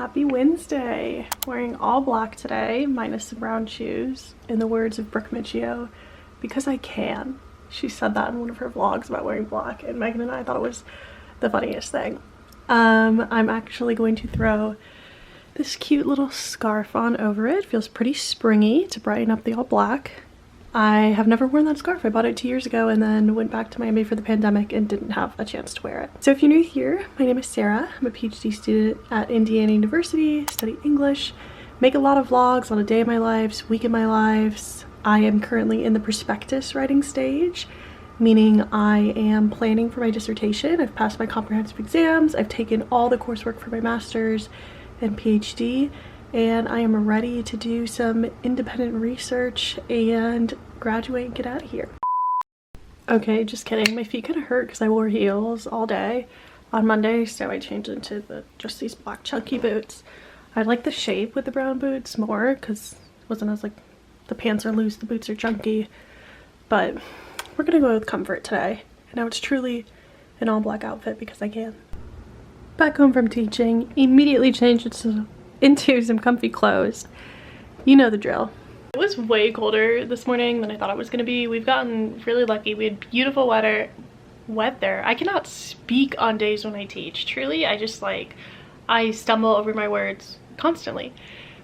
Happy Wednesday. Wearing all black today, minus the brown shoes, in the words of Brooke Michio, because I can. She said that in one of her vlogs about wearing black, and Megan and I thought it was the funniest thing. I'm actually going to throw this cute little scarf on over it. Feels pretty springy to brighten up the all black. I have never worn that scarf. I bought it 2 years ago and then went back to Miami for the pandemic and didn't have a chance to wear it. So if you're new here, my name is Sarah. I'm a PhD student at Indiana University, study English, make a lot of vlogs on a day of my lives, week of my lives. I am currently in the prospectus writing stage, meaning I am planning for my dissertation. I've passed my comprehensive exams. I've taken all the coursework for my master's and PhD, and I am ready to do some independent research and graduate and get out of here. Okay, just kidding. My feet kind of hurt because I wore heels all day on Monday, so I changed into just these black chunky boots. I like the shape with the brown boots more because it wasn't as like the pants are loose, the boots are chunky, but we're gonna go with comfort today. And now it's truly an all black outfit because I can. Back home from teaching, immediately changed into some comfy clothes. You know the drill. It was way colder this morning than I thought it was gonna be. We've gotten really lucky. We had beautiful weather. I cannot speak on days when I teach. Truly, I stumble over my words constantly.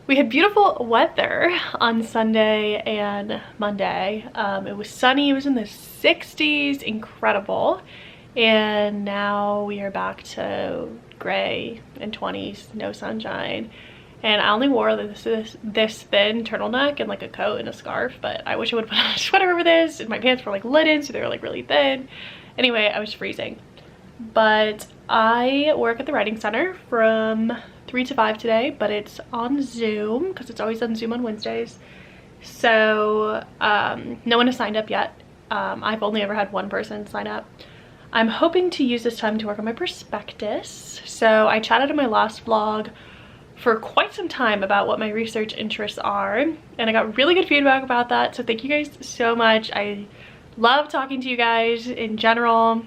We had beautiful weather on Sunday and Monday. It was sunny, it was in the 60s, incredible. And now we are back to gray and 20s, no sunshine. And I only wore this thin turtleneck and like a coat and a scarf, but I wish I would put on a sweater over this. And my pants were like linen, so they were like really thin. Anyway, I was freezing. But I work at the writing center from 3 to 5 today, but it's on Zoom because it's always on Zoom on Wednesdays. So no one has signed up yet. I've only ever had one person sign up. I'm hoping to use this time to work on my prospectus. So I chatted in my last vlog for quite some time about what my research interests are, and I got really good feedback about that, so thank you guys so much. I love talking to you guys in general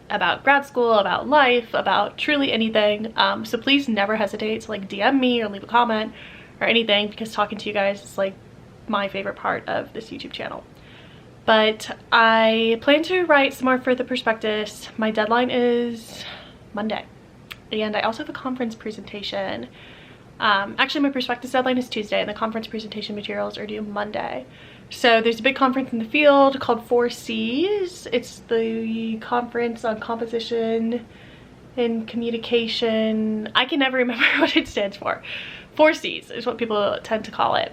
about grad school, about life, about truly anything. So please never hesitate to like DM me or leave a comment or anything, because talking to you guys is like my favorite part of this YouTube channel. But I plan to write some more for the prospectus. My deadline is Monday. And I also have a conference presentation. Actually, my prospectus deadline is Tuesday, and the conference presentation materials are due Monday. So there's a big conference in the field called 4Cs. It's the conference on composition and communication. I can never remember what it stands for. 4Cs is what people tend to call it.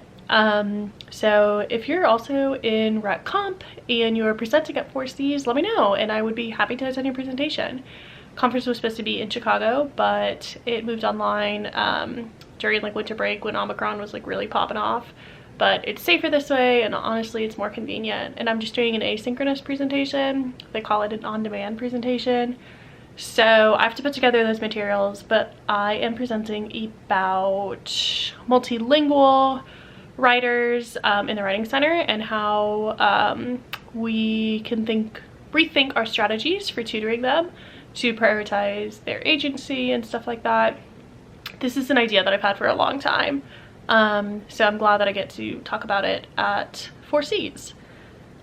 So if you're also in Rec Comp and you're presenting at 4Cs, let me know and I would be happy to attend your presentation. Conference was supposed to be in Chicago, but it moved online during like winter break when Omicron was like really popping off. But it's safer this way, and honestly it's more convenient. And I'm just doing an asynchronous presentation. They call it an on-demand presentation. So I have to put together those materials, but I am presenting about multilingual writers in the writing center and how we can rethink our strategies for tutoring them to prioritize their agency and stuff like that. This is an idea that I've had for a long time, so I'm glad that I get to talk about it at 4Cs.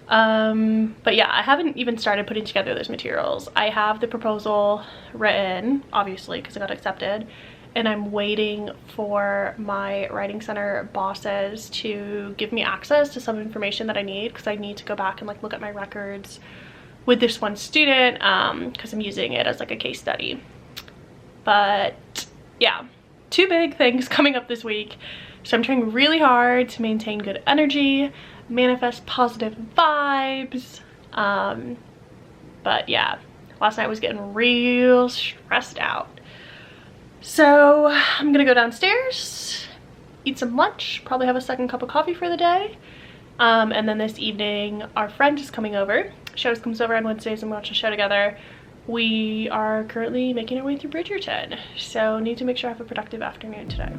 But yeah, I haven't even started putting together those materials. I have the proposal written, obviously, because I got accepted, and I'm waiting for my writing center bosses to give me access to some information that I need, because I need to go back and like look at my records with this one student, because I'm using it as like a case study. But yeah, 2 big things coming up this week. So I'm trying really hard to maintain good energy, manifest positive vibes. But yeah, last night was getting real stressed out. So I'm gonna go downstairs, eat some lunch, probably have a second cup of coffee for the day. And then this evening, our friend is coming over. She always comes over on Wednesdays and we watch a show together. We are currently making our way through Bridgerton, so need to make sure I have a productive afternoon today.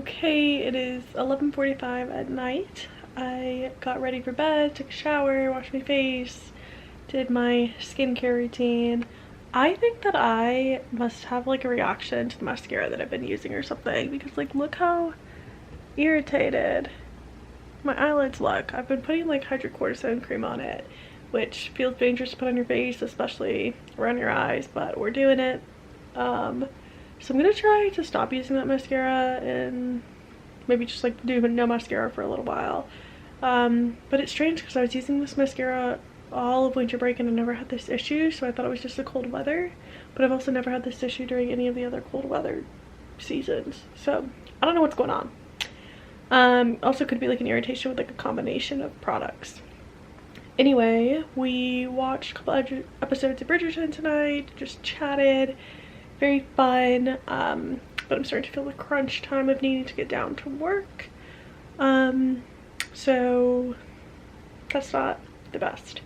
Okay, it is 11:45 at night. I got ready for bed, took a shower, washed my face, did my skincare routine. I think that I must have like a reaction to the mascara that I've been using or something, because like look how irritated my eyelids look. I've been putting like hydrocortisone cream on it, which feels dangerous to put on your face, especially around your eyes, but we're doing it. So I'm gonna try to stop using that mascara and maybe just like do no mascara for a little while. But it's strange because I was using this mascara all of winter break and I never had this issue, so I thought it was just the cold weather, but I've also never had this issue during any of the other cold weather seasons, so I don't know what's going on. Also could be like an irritation with like a combination of products. Anyway, we watched a couple episodes of Bridgerton tonight, just chatted, very fun, but I'm starting to feel the crunch time of needing to get down to work, so that's not the best.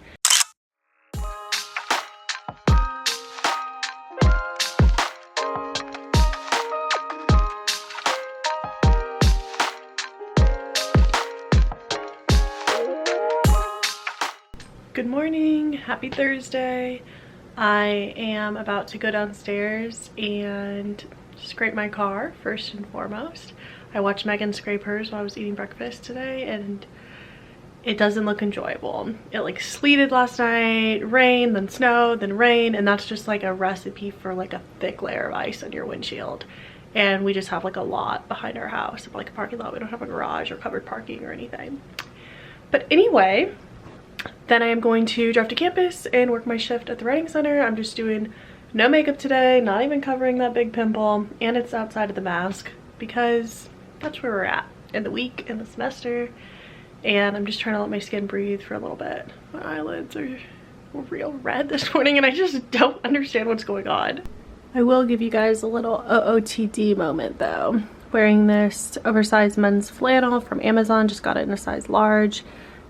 Good morning, happy Thursday. I am about to go downstairs and scrape my car first and foremost. I watched Megan scrape hers while I was eating breakfast today and it doesn't look enjoyable. It like sleeted last night, rain, then snow, then rain, and that's just like a recipe for like a thick layer of ice on your windshield. And we just have like a lot behind our house, like a parking lot. We don't have a garage or covered parking or anything. But anyway, then I am going to drive to campus and work my shift at the writing center. I'm just doing no makeup today, not even covering that big pimple, and it's outside of the mask because that's where we're at in the week, in the semester, and I'm just trying to let my skin breathe for a little bit. My eyelids are real red this morning and I just don't understand what's going on. I will give you guys a little OOTD moment though. Wearing this oversized men's flannel from Amazon, just got it in a size large.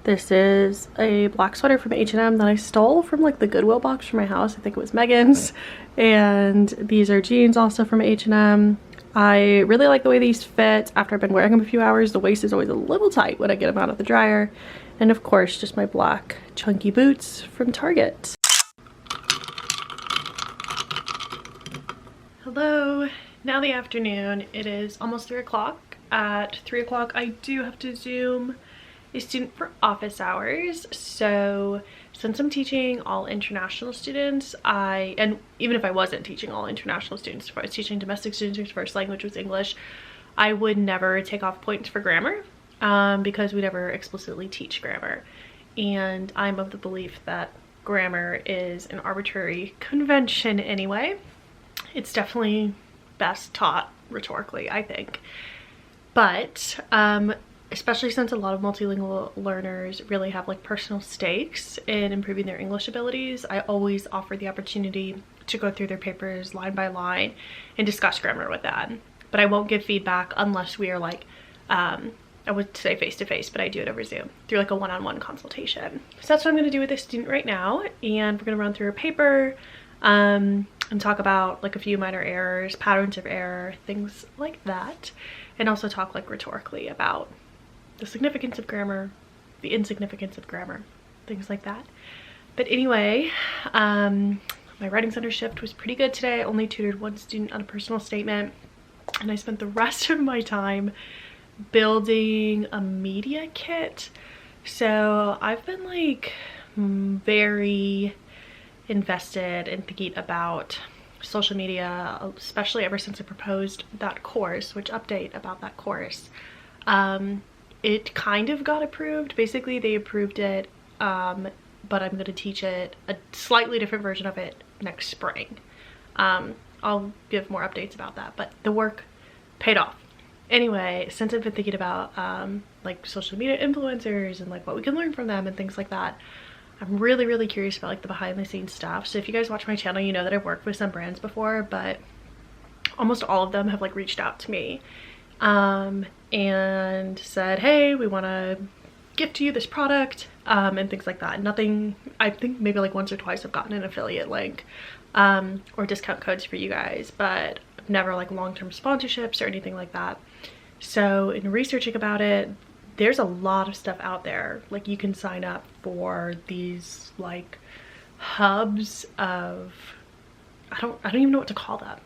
This is a black sweater from H&M that I stole from like the Goodwill box from my house. I think it was Megan's. And these are jeans also from H&M. I really like the way these fit. After I've been wearing them a few hours, the waist is always a little tight when I get them out of the dryer. And of course, just my black chunky boots from Target. Hello, now the afternoon. It is almost 3 o'clock. At 3 o'clock, I do have to Zoom a student for office hours. So since I'm teaching all international students, and even if I wasn't teaching all international students, if I was teaching domestic students whose first language was English, I would never take off points for grammar because we never explicitly teach grammar. And I'm of the belief that grammar is an arbitrary convention anyway. It's definitely best taught rhetorically, I think. But especially since a lot of multilingual learners really have like personal stakes in improving their English abilities, I always offer the opportunity to go through their papers line by line and discuss grammar with them. But I won't give feedback unless we are like, I would say face-to-face, but I do it over Zoom through like a one-on-one consultation. So that's what I'm going to do with this student right now, and we're going to run through a paper and talk about like a few minor errors, patterns of error, things like that, and also talk like rhetorically about the significance of grammar, the insignificance of grammar, things like that. But anyway, my writing center shift was pretty good today. I only tutored one student on a personal statement, and I spent the rest of my time building a media kit. So I've been like very invested in thinking about social media, especially ever since I proposed that course, which update about that course. It kind of got approved. Basically, they approved it, but I'm going to teach it, a slightly different version of it, next spring. I'll give more updates about that, but the work paid off. Anyway, since I've been thinking about like social media influencers and like what we can learn from them and things like that, I'm really curious about like the behind the scenes stuff. So if you guys watch my channel, you know that I've worked with some brands before, but almost all of them have like reached out to me and said, hey, we want to gift you this product and things like that. Nothing, I think maybe like once or twice I've gotten an affiliate link or discount codes for you guys, but I've never like long-term sponsorships or anything like that. So in researching about it, there's a lot of stuff out there. Like you can sign up for these like hubs of, I don't even know what to call them.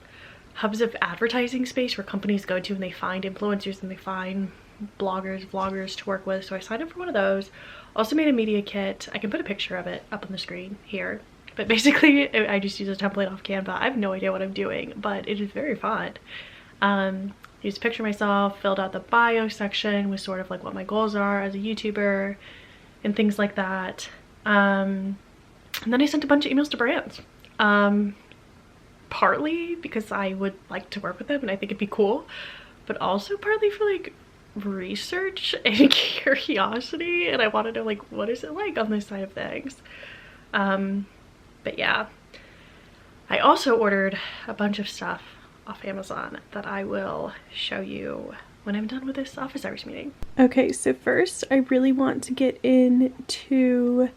Hubs of advertising space where companies go to and they find influencers and they find bloggers, vloggers to work with. So I signed up for one of those. Also made a media kit. I can put a picture of it up on the screen here. But basically I just use a template off Canva. I have no idea what I'm doing, but it is very fun. Used a picture of myself, filled out the bio section with sort of like what my goals are as a YouTuber and things like that. And then I sent a bunch of emails to brands. Partly because I would like to work with them and I think it'd be cool, but also partly for like research and curiosity, and I want to know like what is it like on this side of things. But yeah, I also ordered a bunch of stuff off Amazon that I will show you when I'm done with this office hours meeting. Okay, so first I really want to get into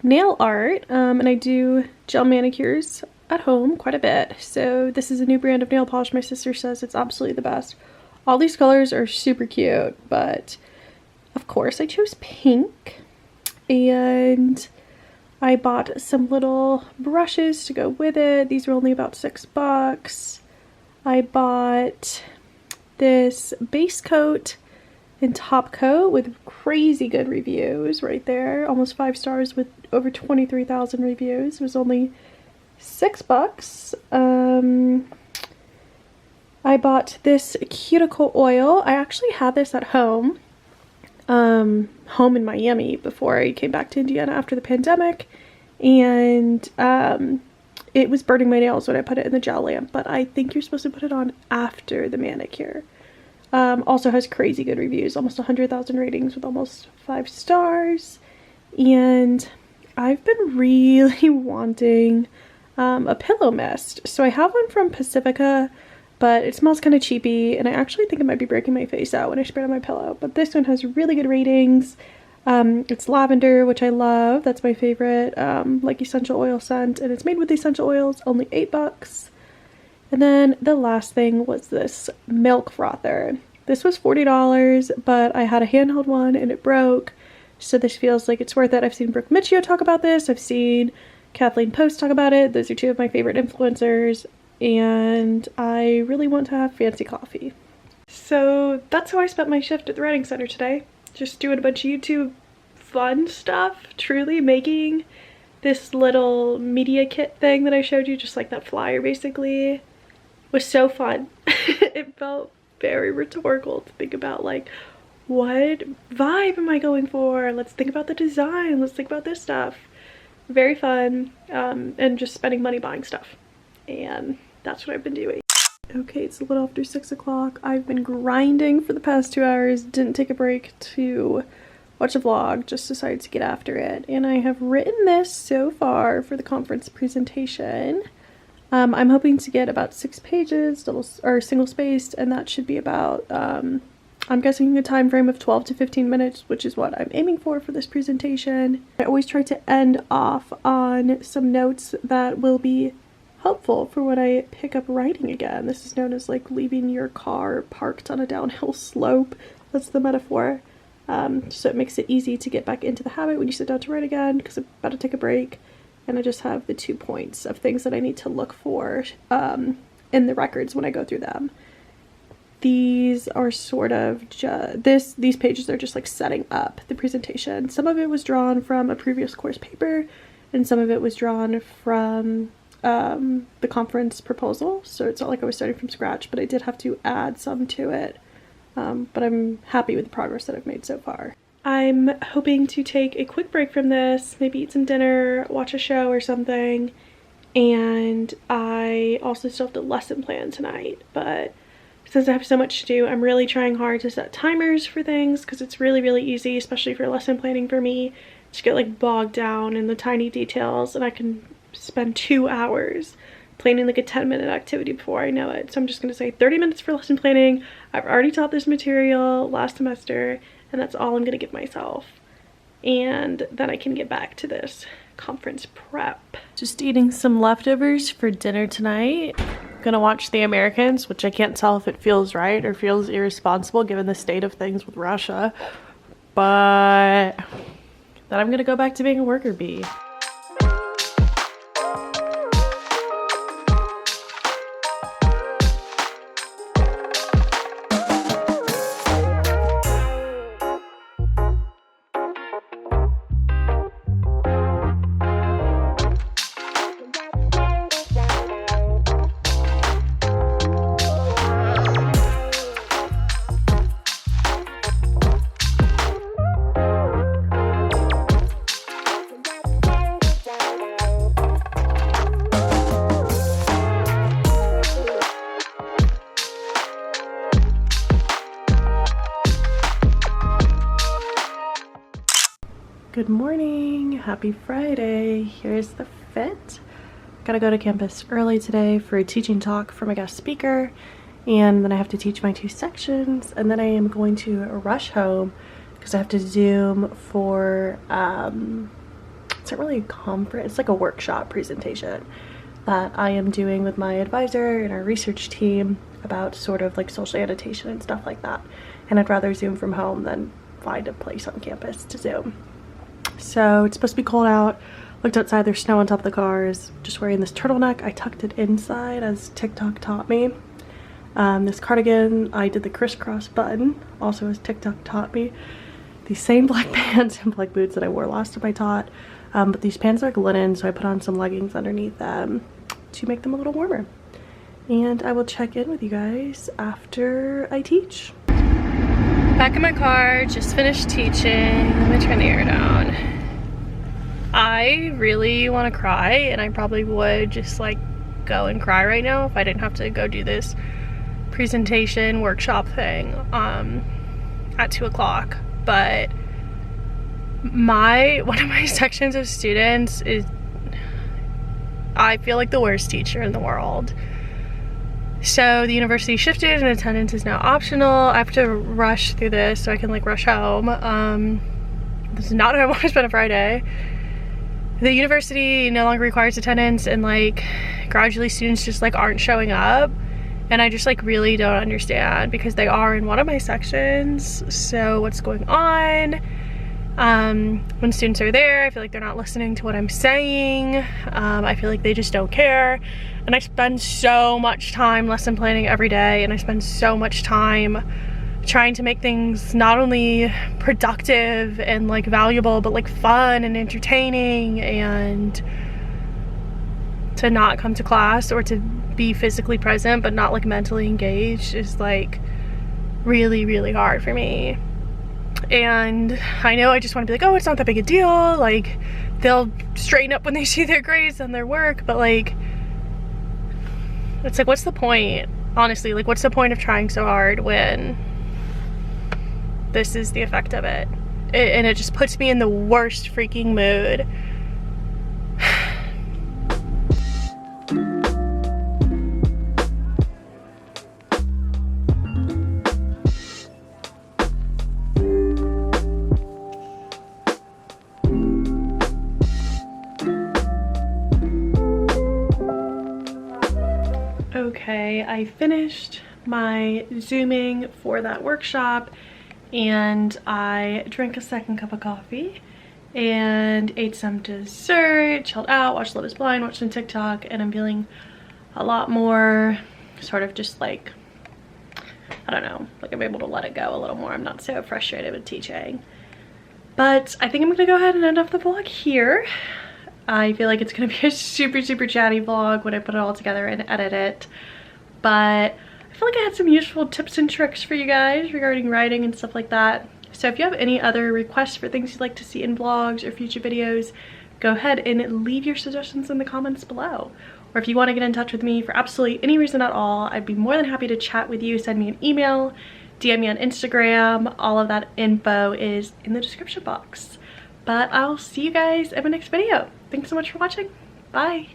nail art, and I do gel manicures at home quite a bit. So this is a new brand of nail polish. My sister says it's absolutely the best. All these colors are super cute, but of course I chose pink, and I bought some little brushes to go with it. These were only about $6. I bought this base coat and top coat with crazy good reviews right there. Almost 5 stars with over 23,000 reviews. It was only $6. I bought this cuticle oil. I actually had this at home in Miami before I came back to Indiana after the pandemic, and it was burning my nails when I put it in the gel lamp, but I think you're supposed to put it on after the manicure. Also has crazy good reviews, almost 100,000 ratings with almost 5 stars, and I've been really wanting a pillow mist. So I have one from Pacifica, but it smells kind of cheapy, and I actually think it might be breaking my face out when I spray it on my pillow. But this one has really good ratings. It's lavender, which I love. That's my favorite, like essential oil scent, and it's made with essential oils, only $8. And then the last thing was this milk frother. This was $40, but I had a handheld one and it broke, so this feels like it's worth it. I've seen Brooke Michio talk about this. I've seen Kathleen Post talk about it. Those are 2 of my favorite influencers, and I really want to have fancy coffee. So that's how I spent my shift at the writing center today. Just doing a bunch of YouTube fun stuff, truly making this little media kit thing that I showed you, just like that flyer basically, was so fun. It felt very rhetorical to think about like, what vibe am I going for? Let's think about the design. Let's think about this stuff. Very fun, and just spending money buying stuff, and that's what I've been doing. Okay, it's a little after 6 o'clock. I've been grinding for the past 2 hours, didn't take a break to watch a vlog, just decided to get after it, and I have written this so far for the conference presentation. I'm hoping to get about 6 pages, single spaced, and that should be about I'm guessing a time frame of 12 to 15 minutes, which is what I'm aiming for this presentation. I always try to end off on some notes that will be helpful for when I pick up writing again. This is known as like leaving your car parked on a downhill slope. That's the metaphor. So it makes it easy to get back into the habit when you sit down to write again, because I'm about to take a break, and I just have the 2 points of things that I need to look for in the records when I go through them. These are sort of these pages are just like setting up the presentation. Some of it was drawn from a previous course paper, and some of it was drawn from the conference proposal. So it's not like I was starting from scratch, but I did have to add some to it. But I'm happy with the progress that I've made so far. I'm hoping to take a quick break from this, maybe eat some dinner, watch a show or something, and I also still have the lesson plan tonight, but since I have so much to do, I'm really trying hard to set timers for things, because it's really easy, especially for lesson planning for me, to get like bogged down in the tiny details, and I can spend 2 hours planning like a 10-minute activity before I know it. So I'm just going to say 30 minutes for lesson planning. I've already taught this material last semester, and that's all I'm going to give myself. And then I can get back to this conference prep. Just eating some leftovers for dinner tonight. gonna watch The Americans, which I can't tell if it feels right or feels irresponsible given the state of things with Russia. But then I'm gonna go back to being a worker bee. Good morning, happy Friday. Here's the fit. Gotta go to campus early today for a teaching talk from a guest speaker, and then I have to teach my 2 sections, and then I am going to rush home because I have to Zoom for it's not really a conference, it's like a workshop presentation that I am doing with my advisor and our research team about sort of like social annotation and stuff like that, and I'd rather Zoom from home than find a place on campus to Zoom. So it's supposed to be cold out. Looked outside, there's snow on top of the cars. Just wearing this turtleneck. I tucked it inside as TikTok taught me. This cardigan, I did the crisscross button, also as TikTok taught me. These same black pants and black boots that I wore last time I taught. But these pants are like linen, so I put on some leggings underneath them to make them a little warmer. And I will check in with you guys after I teach. Back in my car, just finished teaching. Let me turn the air down. I really want to cry, and I probably would just like go and cry right now if I didn't have to go do this presentation workshop thing at 2 o'clock. But one of my sections of students is, I feel like the worst teacher in the world. So the university shifted and attendance is now optional. I have to rush through this so I can like rush home. This is not how I want to spend a Friday. The university no longer requires attendance, and like gradually students just like aren't showing up. And I just like really don't understand because they are in one of my sections. So what's going on? When students are there, I feel like they're not listening to what I'm saying. I feel like they just don't care. And I spend so much time lesson planning every day, and I spend so much time trying to make things not only productive and like valuable, but like fun and entertaining, and to not come to class or to be physically present but not like mentally engaged is like really, really hard for me. And I know I just want to be like, oh, it's not that big a deal, like they'll straighten up when they see their grades and their work, but like it's like, what's the point? Honestly, like what's the point of trying so hard when this is the effect of it? And it just puts me in the worst freaking mood. Okay, I finished my Zooming for that workshop, and I drank a second cup of coffee and ate some dessert, chilled out, watched Love is Blind, watched some TikTok, and I'm feeling a lot more sort of just like, I don't know, like I'm able to let it go a little more. I'm not so frustrated with teaching. But I think I'm gonna go ahead and end off the vlog here. I feel like it's gonna be a super, super chatty vlog when I put it all together and edit it. But I feel like I had some useful tips and tricks for you guys regarding writing and stuff like that. So if you have any other requests for things you'd like to see in vlogs or future videos, go ahead and leave your suggestions in the comments below. Or if you want to get in touch with me for absolutely any reason at all, I'd be more than happy to chat with you. Send me an email, DM me on Instagram. All of that info is in the description box. But I'll see you guys in my next video. Thanks so much for watching. Bye.